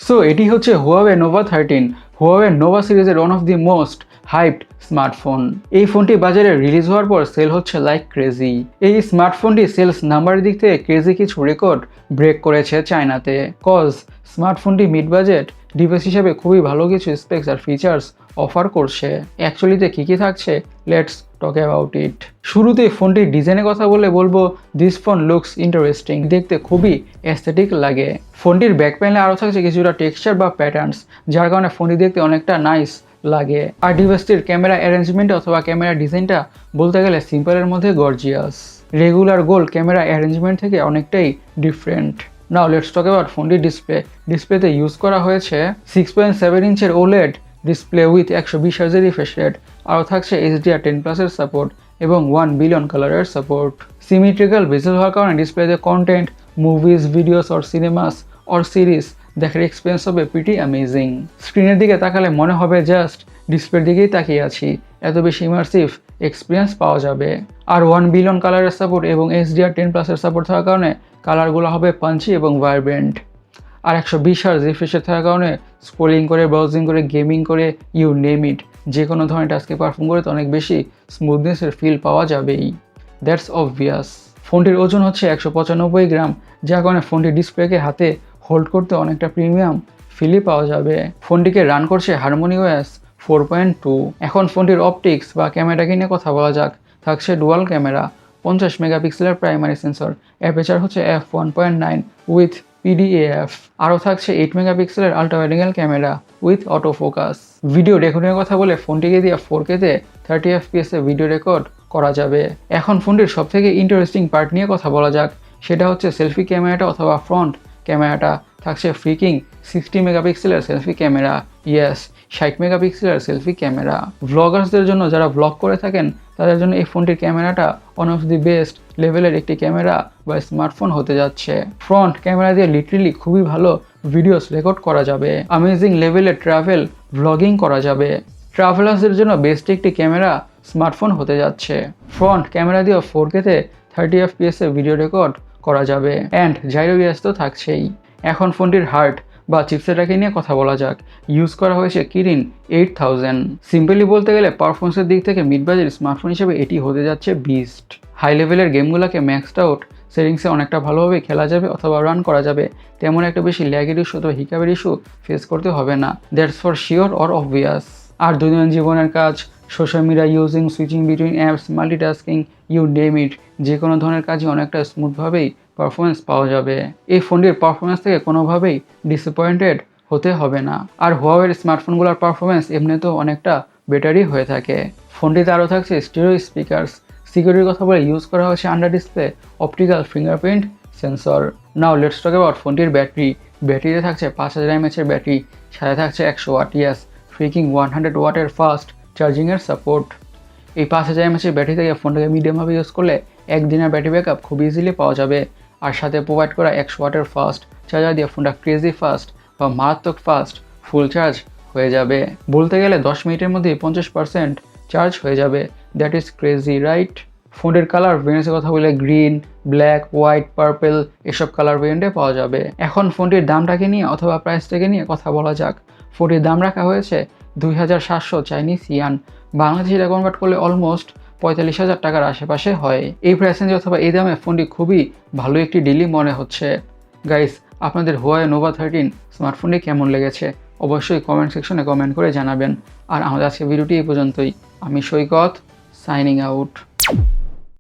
So এটি হচ্ছে Huawei Nova 13, Huawei Nova সিরিজের one of the most hyped smartphone. এই ফোনটি বাজারে রিলিজ হওয়ার পর সেল হচ্ছে লাইক ক্রেজি। এই স্মার্টফোনটি সেলস নাম্বারের দিক থেকে ক্রেজি কিছু রেকর্ড ব্রেক করেছে চায়নাতে। কজ স্মার্টফোনটি মিড বাজেট ডিভাইস হিসেবে খুবই ভালো কিছু স্পেক্স আর ফিচার্স অফার করছে। অ্যাকচুয়ালিতে কী কী থাকছে, লেটস টক অ্যাবাউট ইট। শুরুতেই ফোনটির ডিজাইনের কথা বলবো দিস ফোন লুকস ইন্টারেস্টিং, দেখতে খুবই অ্যাস্থেটিক লাগে। ফোনটির ব্যাক প্যানেলে আরও থাকছে কিছুটা টেক্সচার বা প্যাটার্নস, যার কারণে ফোনটি দেখতে অনেকটা নাইস লাগে। আর ডিভাইসটির ক্যামেরা অ্যারেঞ্জমেন্ট অথবা ক্যামেরা ডিজাইনটা বলতে গেলে সিম্পলের মধ্যে gorgeous. Regular gold camera arrangement থেকে অনেকটাই different. Now let's talk about ফোনটির ডিসপ্লেতে ইউজ করা হয়েছে 6.7 ইঞ্চের ওলেড ডিসপ্লে উইথ 120 হার্জের রিফ্রেশ রেট। আরও থাকছে HDR10+-এর সাপোর্ট এবং 1 বিলিয়ন কালারের সাপোর্ট। সিমেট্রিক্যাল বেজেল হওয়ার কারণে ডিসপ্লেতে content, movies, videos or cinemas or series দেখার এক্সপিরিয়েন্স হবে প্রিটি অ্যামেজিং। স্ক্রিনের দিকে তাকালে মনে হবে জাস্ট ডিসপ্লের দিকেই তাকিয়ে আছি, এত বেশি ইমার্সিভ এক্সপিরিয়েন্স পাওয়া যাবে। আর 1 বিলিয়ন কালারের সাপোর্ট এবং HDR10+-এর সাপোর্ট থাকার কারণে কালারগুলো হবে পাঞ্চি এবং ভাইব্রেন্ট। আর 120 হার্জ রিফ্রেশ রেট থাকার কারণে স্ক্রোলিং করে, ব্রাউজিং করে, গেমিং করে, ইউ নেম ইট, যে কোনো ধরনের টাস্কে পারফর্ম করে তো অনেক বেশি স্মুথনেসের ফিল পাওয়া যাবেই। That's obvious. ফোনটির ওজন হচ্ছে 195 গ্রাম, যার কারণে ফোনটির ডিসপ্লেকে হাতে হোল্ড করতে অনেকটা প্রিমিয়াম ফিলই পাওয়া যাবে। ফোনটিকে রান করছে HarmonyOS 4.2। এখন ফোনটির অপটিক্স বা ক্যামেরাকে নিয়ে কথা বলা যাক। থাকছে ডুয়াল ক্যামেরা, 50 মেগাপিক্সেলের প্রাইমারি সেন্সর, অ্যাপারচার হচ্ছে f1.9 উইথ PDAF। আরও থাকছে 8 মেগাপিক্সেলের ultra wide angle camera with auto focus. Video রেকর্ডিংয়ের কথা বলে ফোনটিকে দিয়ে 4K-তে 30 FPS-এ ভিডিও রেকর্ড করা যাবে। এখন ফোনটির সবথেকে ইন্টারেস্টিং পার্ট নিয়ে কথা বলা যাক, সেটা হচ্ছে সেলফি ক্যামেরাটা অথবা ফ্রন্ট ক্যামেরাটা। থাকছে ফ্রিকিং 60 মেগাপিক্সেলের সেলফি ক্যামেরা, ইয়েস 60 মেগাপিক্সেলের সেলফি ক্যামেরা। ভ্লগার্সদের জন্য, যারা ভ্লগ করে থাকেন তাদের জন্য এই ফোনটির ক্যামেরাটা ওয়ান অফ দি বেস্ট লেভেলের একটি ক্যামেরা বা স্মার্টফোন হতে যাচ্ছে। ফ্রন্ট ক্যামেরা দিয়ে লিটারেলি খুবই ভালো ভিডিওস রেকর্ড করা যাবে, অ্যামেজিং লেভেলের ট্রাভেল ভ্লগিং করা যাবে। ট্রাভেলার্সদের জন্য বেস্ট একটি ক্যামেরা স্মার্টফোন হতে যাচ্ছে। ফ্রন্ট ক্যামেরা দিয়েও 4K-তে 30 FPS-এ ভিডিও রেকর্ড করা যাবে। অ্যান্ড জাইরো গ্যাস তো থাকছেই। এখন ফোনটির হার্ট বা চিপসেটটাকে নিয়ে কথা বলা যাক। ইউজ করা হয়েছে কিরিন 8000। সিম্পলি বলতে গেলে পারফরমেন্সের দিক থেকে মিড বাজেট স্মার্টফোন হিসেবে এটি হতে যাচ্ছে বিস্ট। হাই লেভেলের গেমগুলোকে ম্যাক্সড আউট সেটিংসে অনেকটা ভালোভাবে খেলা যাবে অথবা রান করা যাবে, তেমন একটা বেশি ল্যাগের ইস্যু অথবা হিকাবের ইস্যু ফেস করতে হবে না। That's for sure or obvious. আর দৈনন্দিন জীবনের কাজ, social media using, switching between apps, multitasking, you name it, যে কোনো ধরনের কাজই অনেকটা স্মুথভাবেই পারফরমেন্স পাওয়া যাবে। এই ফোনটির পারফরমেন্স থেকে কোনোভাবেই ডিসঅ্যাপয়েন্টেড হতে হবে না। আর হুয়াওয়ের স্মার্টফোনগুলোর পারফরমেন্স এমনিতেও অনেকটা বেটারই হয়ে থাকে। ফোনটিতে আরও থাকছে স্টিরিও স্পিকার্স। সিকিউরিটির কথা বলে ইউজ করা হয়েছে under display optical fingerprint sensor. Now let's talk about ফোনটির ব্যাটারিতে থাকছে 5000 mAh-এর ব্যাটারি, সাথে থাকছে 100 ওয়াট, ইয়েস ফ্রিকিং 100 ওয়াটের ফাস্ট চার্জিংয়ের সাপোর্ট। এই 5000 mAh-এর ব্যাটারি থেকে ফোনটাকে মিডিয়ামভাবে ইউজ করলে একদিনের ব্যাটারি ব্যাকআপ খুব ইজিলি পাওয়া যাবে। আর সাথে প্রোভাইড করা 100 ওয়াটের ফাস্ট চার্জার দিয়ে ফোনটা ক্রেজি ফাস্ট বা মারাত্মক ফাস্ট ফুল চার্জ হয়ে যাবে। বলতে গেলে 10 মিনিটের মধ্যেই 50% চার্জ হয়ে যাবে। That is crazy, right? ফোনের কালার ভেরিয়েন্টের কথা বলে গ্রিন, ব্ল্যাক, হোয়াইট, পার্পল এসব কালার ভেরিয়েন্টে পাওয়া যাবে। এখন ফোনটির দামটাকে নিয়ে অথবা প্রাইসটাকে নিয়ে কথা বলা যাক। ফোনটির দাম রাখা হয়েছে 2700 চাইনিজ ইয়ান, বাংলাদেশে এটা কনভার্ট করলে অলমোস্ট 45,000 টাকার আশেপাশে হয়। এই প্রাইস রেঞ্জ অথবা এই দামে ফোনটি খুবই ভালো একটি ডিলই মনে হচ্ছে। গাইস, আপনাদের হুয়াওয়ে নোভা 13 স্মার্টফোনটি কেমন লেগেছে অবশ্যই কমেন্ট সেকশনে কমেন্ট করে জানাবেন। আর আমাদের আজকে ভিডিওটি এই পর্যন্তই। আমি সৈকত, সাইনিং আউট।